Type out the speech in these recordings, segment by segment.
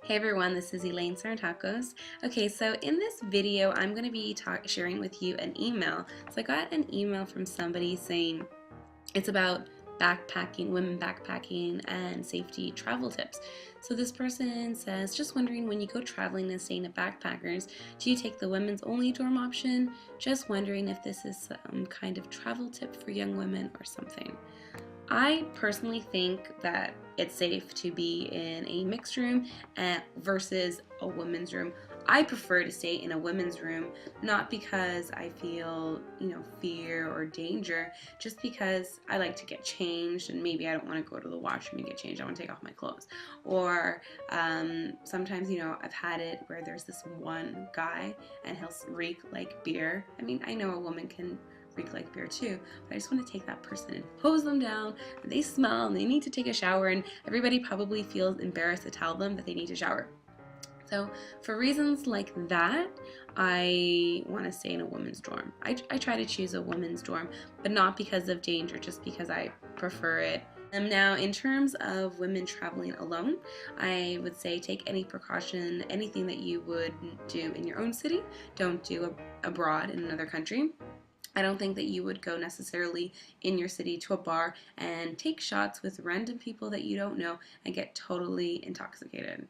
Hey everyone, this is Elaine Sarantakos. Okay, so in this video, I'm going to be sharing with you an email. So I got an email from somebody saying it's about backpacking, women backpacking, and safety travel tips. So this person says, just wondering, when you go traveling and staying at backpackers, do you take the women's only dorm option? Just wondering if this is some kind of travel tip for young women or something. I personally think that it's safe to be in a mixed room versus a women's room. I prefer to stay in a women's room, not because I feel, fear or danger, just because I like to get changed and maybe I don't want to go to the washroom and get changed. I want to take off my clothes. Or sometimes, I've had it where there's this one guy and he'll reek like beer. I mean, I know a woman can reek like beer too, but I just want to take that person and hose them down, and they smell and they need to take a shower, and everybody probably feels embarrassed to tell them that they need to shower. So for reasons like that, I want to stay in a women's dorm. I try to choose a women's dorm, but not because of danger, just because I prefer it. Now, in terms of women traveling alone, I would say take any precaution, anything that you would do in your own city, don't do abroad in another country. I don't think that you would go necessarily in your city to a bar and take shots with random people that you don't know and get totally intoxicated.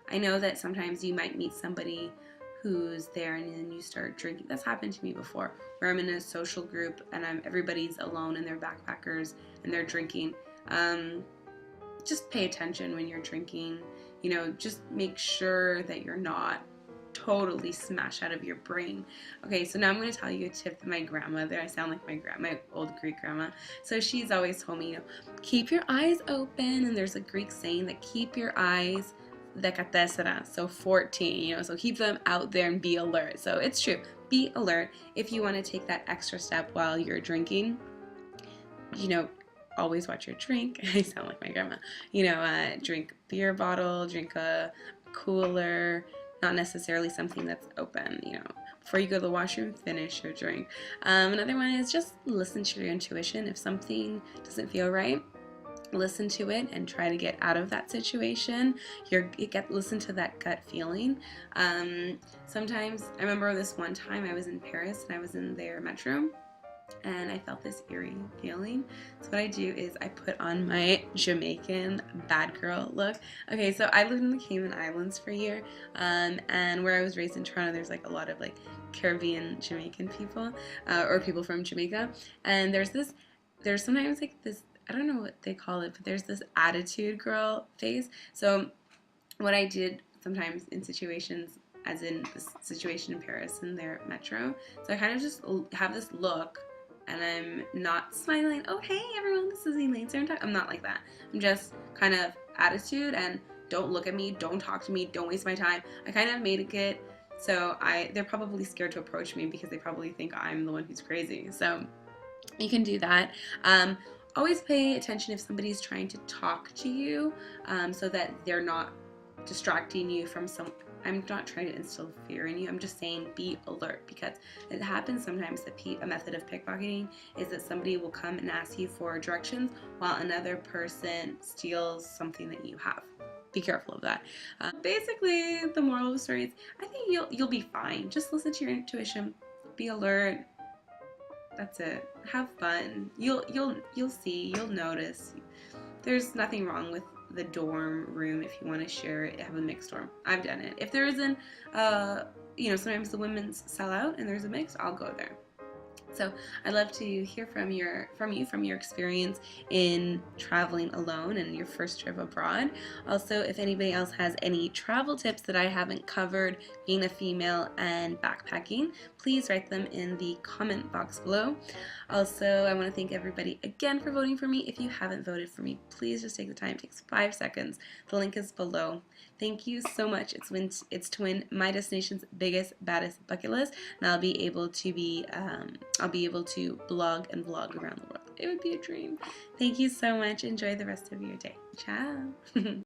I know that sometimes you might meet somebody who's there and then you start drinking. That's happened to me before, where I'm in a social group and everybody's alone and they're backpackers and they're drinking. Just pay attention when you're drinking. Just make sure that you're not totally smash out of your brain. Okay, so now I'm going to tell you a tip that my grandmother, I sound like my old Greek grandma, so she's always told me, keep your eyes open, and there's a Greek saying that keep your eyes 14, so 14, so keep them out there and be alert. So it's true, be alert. If you want to take that extra step while you're drinking, always watch your drink. I sound like my grandma. Drink beer bottle, drink a cooler, not necessarily something that's open. Before you go to the washroom, finish your drink. Another one is just listen to your intuition. If something doesn't feel right, listen to it and try to get out of that situation. Listen to that gut feeling. Sometimes, I remember this one time I was in Paris and I was in their metro and I felt this eerie feeling. So what I do is I put on my Jamaican bad girl look. Okay, so I lived in the Cayman Islands for a year, and where I was raised in Toronto, there's like a lot of like Caribbean Jamaican people, or people from Jamaica, and there's sometimes like this, I don't know what they call it, but there's this attitude girl phase. So what I did sometimes in situations, as in this situation in Paris in their metro, so I kind of just have this look and I'm not smiling, oh hey everyone, this is Elaine Sarantakos. I'm not like that. I'm just kind of attitude and don't look at me, don't talk to me, don't waste my time. I kind of made it get so they're probably scared to approach me because they probably think I'm the one who's crazy. So you can do that. Always pay attention if somebody's trying to talk to you, so that they're not distracting you from I'm not trying to instill fear in you. I'm just saying be alert, because it happens sometimes that a method of pickpocketing is that somebody will come and ask you for directions while another person steals something that you have. Be careful of that. Basically, the moral of the story is I think you'll be fine. Just listen to your intuition. Be alert. That's it. Have fun. You'll see. You'll notice. There's nothing wrong with the dorm room if you want to share it. Have a mixed dorm. I've done it. If there isn't, sometimes the women's sell out and there's a mix, I'll go there. So I'd love to hear from your experience in traveling alone and your first trip abroad. Also, if anybody else has any travel tips that I haven't covered, being a female and backpacking, please write them in the comment box below. Also, I want to thank everybody again for voting for me. If you haven't voted for me, please just take the time. It takes 5 seconds. The link is below. Thank you so much. It's to win my destination's biggest, baddest bucket list, and I'll be able to blog and vlog around the world. It would be a dream. Thank you so much. Enjoy the rest of your day. Ciao.